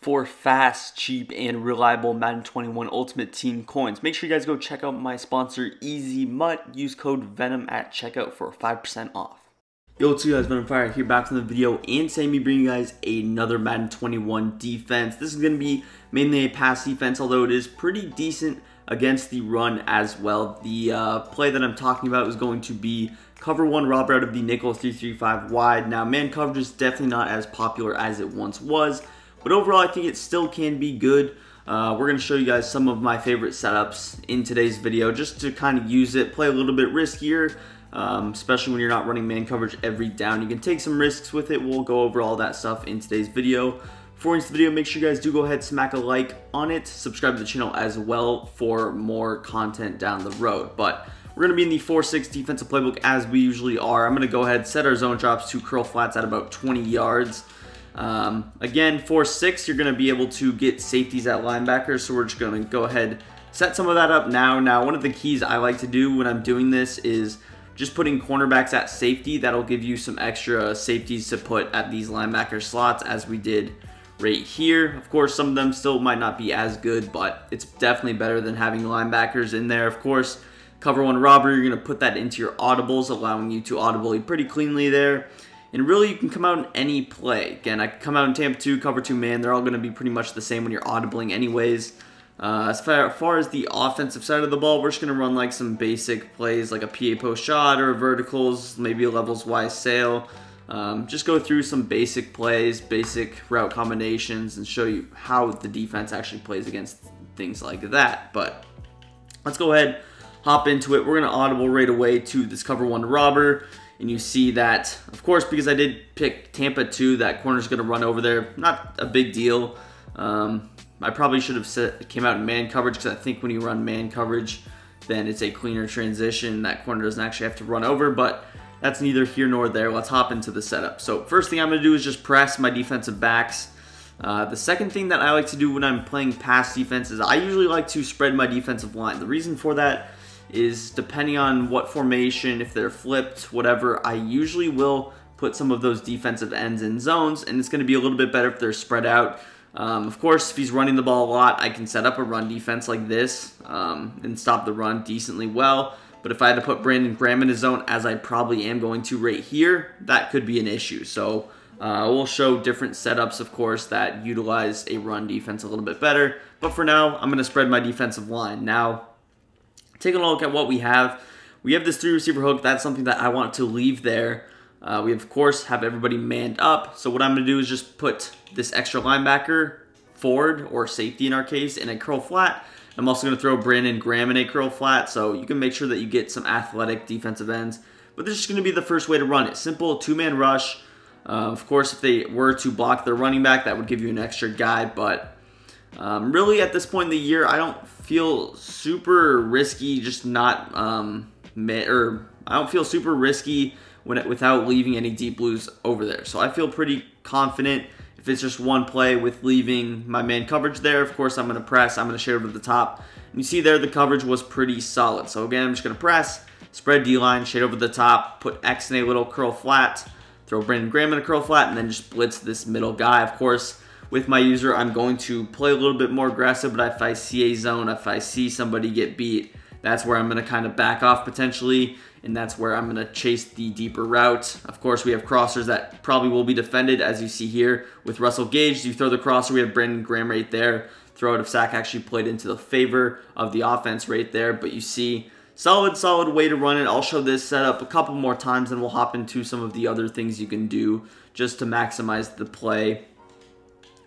for fast, cheap, and reliable Madden 21 Ultimate Team coins. Make sure you guys go check out my sponsor, Easy Mutt. Use code VENOM at checkout for 5% off. Yo, what's up guys, VenomFire here, back from the video, and today I'm bringing you guys another Madden 21 defense. This is going to be mainly a pass defense, although it is pretty decent against the run as well. The play that I'm talking about is going to be cover one robber out of the nickel 3-3-5 wide. Now, man coverage is definitely not as popular as it once was, but overall I think it still can be good. We're going to show you guys some of my favorite setups in today's video just to kind of use it, play a little bit riskier. Especially when you're not running man coverage every down. You can take some risks with it. We'll go over all that stuff in today's video. Before we get into the video, make sure you guys do go ahead, smack a like on it, subscribe to the channel as well for more content down the road. But we're going to be in the 4-6 defensive playbook as we usually are. I'm going to go ahead, set our zone drops to curl flats at about 20 yards. Again, 4-6, you're going to be able to get safeties at linebackers, so we're just going to go ahead, set some of that up now. Now, one of the keys I like to do when I'm doing this is just putting cornerbacks at safety. That'll give you some extra safeties to put at these linebacker slots, as we did right here. Of course, some of them still might not be as good, but it's definitely better than having linebackers in there. Of course, cover one robber, you're going to put that into your audibles, allowing you to audibly pretty cleanly there. And really, you can come out in any play. Again, I can come out in Tampa 2, cover 2 man. They're all going to be pretty much the same when you're audibling anyways. As far as the offensive side of the ball, we're just going to run like some basic plays like a PA post shot or verticals, maybe a levels wise sail. Just go through some basic plays, basic route combinations, and show you how the defense actually plays against things like that. But let's go ahead, hop into it. We're going to audible right away to this cover one robber. And you see that, of course, because I did pick Tampa 2, that corner's going to run over there. Not a big deal. I probably should have came out in man coverage, because I think when you run man coverage, then it's a cleaner transition. That corner doesn't actually have to run over, but that's neither here nor there. Let's hop into the setup. So first thing I'm going to do is just press my defensive backs. The second thing that I like to do when I'm playing pass defense is I usually like to spread my defensive line. The reason for that is depending on what formation, if they're flipped, whatever, I usually will put some of those defensive ends in zones, and it's going to be a little bit better if they're spread out. Of course, if he's running the ball a lot, I can set up a run defense like this and stop the run decently well. But if I had to put Brandon Graham in his zone, as I probably am going to right here, that could be an issue. So we'll show different setups, of course, that utilize a run defense a little bit better. But for now, I'm going to spread my defensive line. Now, taking a look at what we have. We have this 3 receiver hook. That's something that I want to leave there. We, of course, have everybody manned up. So what I'm going to do is just put this extra linebacker forward, or safety in our case, in a curl flat. I'm also going to throw Brandon Graham in a curl flat, so you can make sure that you get some athletic defensive ends. But this is going to be the first way to run it. Simple 2-man rush. Of course, if they were to block their running back, that would give you an extra guy. But really, at this point in the year, I don't feel super risky, just not, I don't feel super risky without leaving any deep blues over there. So I feel pretty confident if it's just one play with leaving my man coverage there. Of course, I'm going to press. I'm going to shade over the top. And you see there, the coverage was pretty solid. So again, I'm just going to press, spread D-line, shade over the top, put X in a little curl flat, throw Brandon Graham in a curl flat, and then just blitz this middle guy. Of course, with my user, I'm going to play a little bit more aggressive, but if I see a zone, if I see somebody get beat, that's where I'm going to kind of back off potentially, and that's where I'm going to chase the deeper route. Of course, we have crossers that probably will be defended, as you see here with Russell Gage. You throw the crosser, we have Brandon Graham right there. Throw out of sack actually played into the favor of the offense right there, but you see, solid way to run it. I'll show this setup a couple more times, and we'll hop into some of the other things you can do just to maximize the play.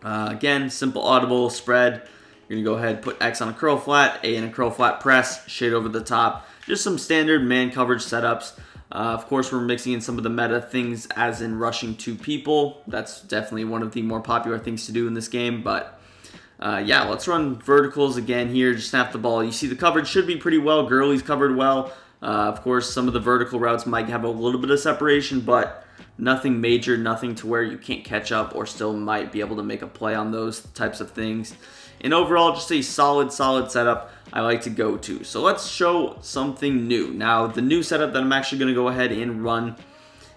Again, simple audible spread. You're going to go ahead, put X on a curl flat, A in a curl flat press, shade over the top. Just some standard man coverage setups. Of course, we're mixing in some of the meta things, as in rushing 2 people. That's definitely one of the more popular things to do in this game. But yeah, let's run verticals again here. Just snap the ball. You see the coverage should be pretty well. Gurley's covered well. Of course, some of the vertical routes might have a little bit of separation, but nothing major, nothing to where you can't catch up or still might be able to make a play on those types of things. And overall, just a solid setup I like to go to. So let's show something new. Now, the new setup that I'm actually going to go ahead and run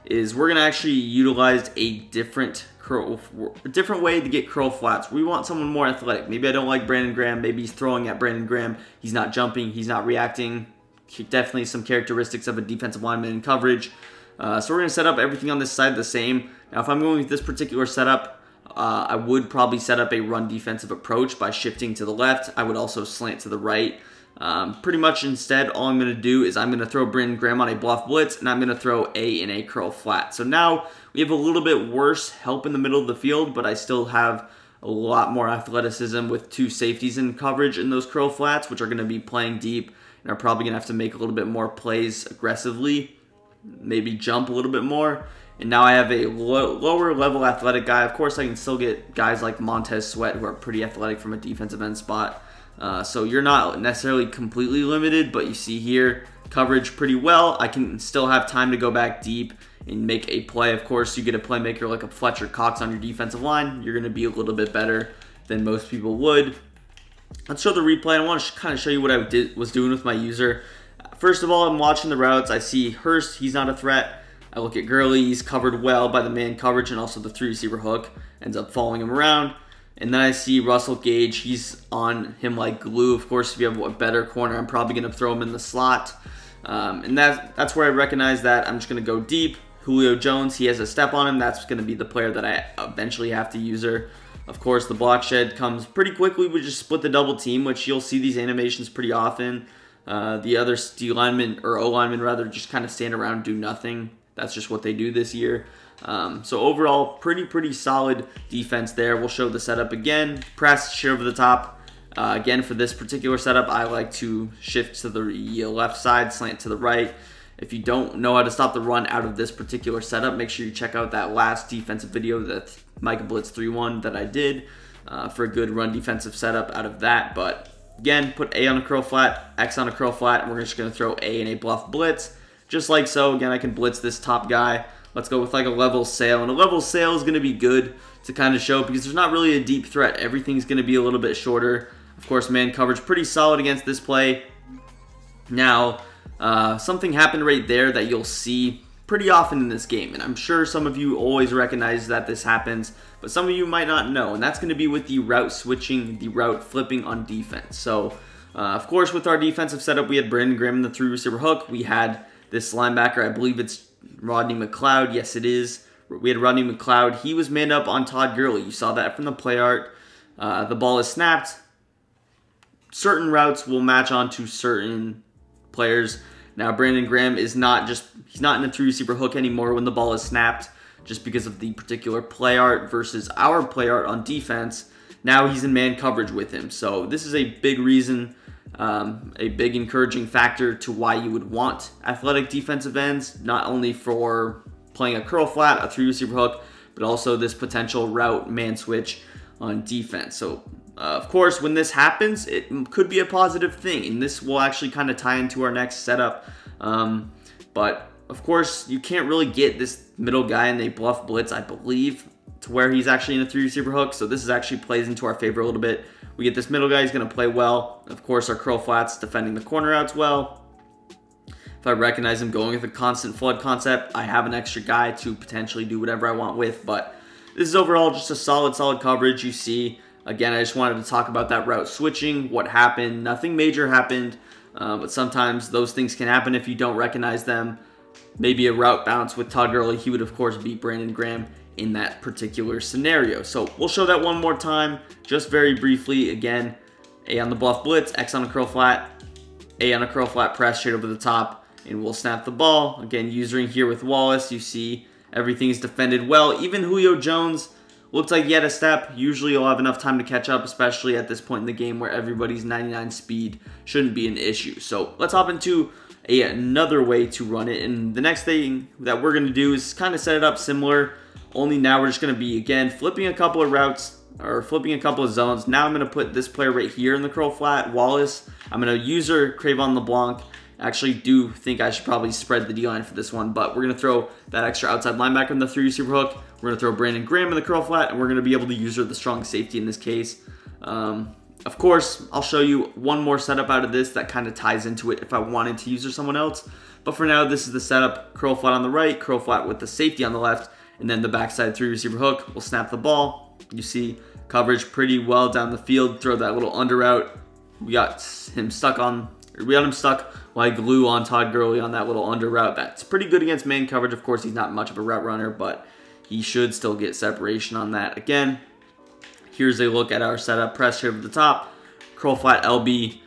is we're going to actually utilize a different a different way to get curl flats. We want someone more athletic. Maybe I don't like Brandon Graham. Maybe he's throwing at Brandon Graham. He's not jumping. He's not reacting. Definitely some characteristics of a defensive lineman in coverage. So we're going to set up everything on this side the same. Now, if I'm going with this particular setup, I would probably set up a run defensive approach by shifting to the left. I would also slant to the right. Pretty much instead, all I'm going to do is I'm going to throw Brandon Graham on a bluff blitz, and I'm going to throw A in a curl flat. So now we have a little bit worse help in the middle of the field, but I still have a lot more athleticism with two safeties in coverage in those curl flats, which are going to be playing deep and are probably going to have to make a little bit more plays aggressively, maybe jump a little bit more. And now I have a lower level athletic guy. Of course, I can still get guys like Montez Sweat who are pretty athletic from a defensive end spot. So you're not necessarily completely limited, but you see here, coverage pretty well. I can still have time to go back deep and make a play. Of course, you get a playmaker like a Fletcher Cox on your defensive line, you're going to be a little bit better than most people would. Let's show the replay. I want to kind of show you what I was doing with my user. First of all, I'm watching the routes. I see Hurst, he's not a threat. I look at Gurley, he's covered well by the man coverage and also the 3-receiver hook. Ends up following him around. And then I see Russell Gage, he's on him like glue. Of course, if you have a better corner, I'm probably going to throw him in the slot. And that's where I recognize that I'm just going to go deep. Julio Jones, he has a step on him. That's going to be the player that I eventually have to user. Of course, the block shed comes pretty quickly. We just split the double team, which you'll see these animations pretty often. The other D linemen, or O linemen rather, just kind of stand around and do nothing. That's just what they do this year. So overall, pretty solid defense there. We'll show the setup again. Press, shift over the top. Again, for this particular setup, I like to shift to the left side, slant to the right. If you don't know how to stop the run out of this particular setup, make sure you check out that last defensive video, that Micah Blitz 3-1 that I did for a good run defensive setup out of that. But again, put A on a curl flat, X on a curl flat, and we're just going to throw A in a bluff blitz. Just like so. Again, I can blitz this top guy. Let's go with like a level sail. And a level sail is going to be good to kind of show because there's not really a deep threat. Everything's going to be a little bit shorter. Of course, man coverage pretty solid against this play. Now, something happened right there that you'll see pretty often in this game. And I'm sure some of you always recognize that this happens, but some of you might not know. And that's going to be with the route switching, the route flipping on defense. So, of course, with our defensive setup, we had Brandon Graham in the 3-receiver hook. We had this linebacker, I believe it's Rodney McLeod. Yes, it is. We had Rodney McLeod. He was manned up on Todd Gurley. You saw that from the play art. The ball is snapped. Certain routes will match on to certain players. Now, Brandon Graham is he's not in a 3-receiver hook anymore when the ball is snapped, just because of the particular play art versus our play art on defense. Now he's in man coverage with him. So this is a big reason, a big encouraging factor to why you would want athletic defensive ends, not only for playing a curl flat, a 3-receiver hook, but also this potential route man switch on defense. So, of course, when this happens, it could be a positive thing, and this will actually kind of tie into our next setup. But, of course, you can't really get this middle guy in a bluff blitz, I believe, to where he's actually in a 3-receiver hook. So this is actually plays into our favor a little bit. We get this middle guy, he's going to play well. Of course, our curl flats defending the corner outs well. If I recognize him going with a constant flood concept, I have an extra guy to potentially do whatever I want with. But this is overall just a solid coverage. You see, again, I just wanted to talk about that route switching, what happened. Nothing major happened, but sometimes those things can happen if you don't recognize them. Maybe a route bounce with Todd Gurley. He would, of course, beat Brandon Graham in that particular scenario. So we'll show that one more time, just very briefly. Again, A on the bluff blitz, X on a curl flat, A on a curl flat press straight over the top, and we'll snap the ball. Again, using here with Wallace, you see everything is defended well. Even Julio Jones looked like he had a step. Usually you'll have enough time to catch up, especially at this point in the game where everybody's 99 speed shouldn't be an issue. So let's hop into another way to run it. And the next thing that we're going to do is kind of set it up similar, only now we're just going to be, again, flipping a couple of routes or flipping a couple of zones. Now I'm going to put this player right here in the curl flat, Wallace. I'm going to user Crayvon LeBlanc. I actually do think I should probably spread the D-line for this one, but we're going to throw that extra outside linebacker in the 3-receiver hook. We're going to throw Brandon Graham in the curl flat, and we're going to be able to user the strong safety in this case. Of course, I'll show you one more setup out of this that kind of ties into it if I wanted to user someone else. But for now, this is the setup. Curl flat on the right, curl flat with the safety on the left, And then the backside 3 receiver hook will snap the ball. You see coverage pretty well down the field. Throw that little under route. We got him stuck like glue on Todd Gurley on that little under route. That's pretty good against man coverage. Of course, he's not much of a route runner, but he should still get separation on that. Again, here's a look at our setup. Press here at the top, curl flat LB,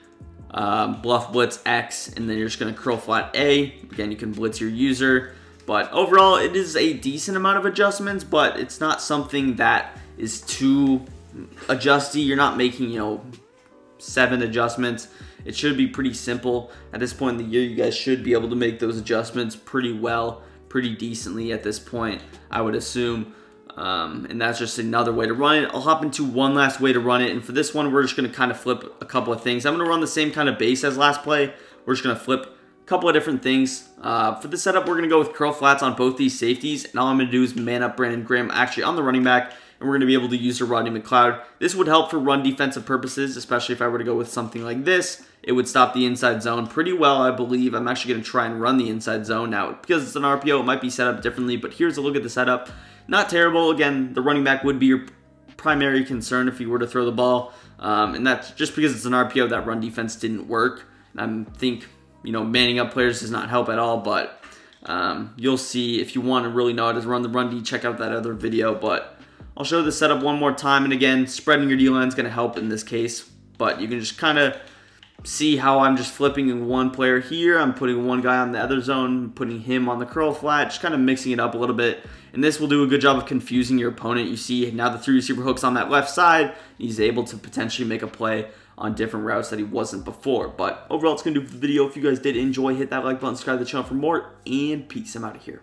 bluff blitz X, and then you're just going to curl flat A. Again, you can blitz your user, but overall it is a decent amount of adjustments, but it's not something that is too adjusty. You're not making 7 adjustments. It should be pretty simple. At this point in the year, you guys should be able to make those adjustments pretty well, pretty decently at this point, I would assume. And that's just another way to run it. I'll hop into one last way to run it. And for this one, we're just going to kind of flip a couple of things. I'm going to run the same kind of base as last play. We're just going to flip a couple of different things. For the setup, we're going to go with curl flats on both these safeties. And all I'm going to do is man up Brandon Graham actually on the running back. And we're going to be able to use a Rodney McLeod. This would help for run defensive purposes, especially if I were to go with something like this. It would stop the inside zone pretty well, I believe. I'm actually going to try and run the inside zone now. Because it's an RPO, it might be set up differently, but here's a look at the setup. Not terrible. Again, the running back would be your primary concern if you were to throw the ball. And that's just because it's an RPO, that run defense didn't work. And I think, manning up players does not help at all, but you'll see if you want to really know how to run the run D, check out that other video, but I'll show the setup one more time, and again, spreading your D-line is going to help in this case, but you can just kind of see how I'm just flipping one player here. I'm putting one guy on the other zone, putting him on the curl flat, just kind of mixing it up a little bit, and this will do a good job of confusing your opponent. You see now the 3 receiver hooks on that left side. He's able to potentially make a play on different routes that he wasn't before, but overall, it's going to do for the video. If you guys did enjoy, hit that like button, subscribe to the channel for more, and peace. I'm out of here.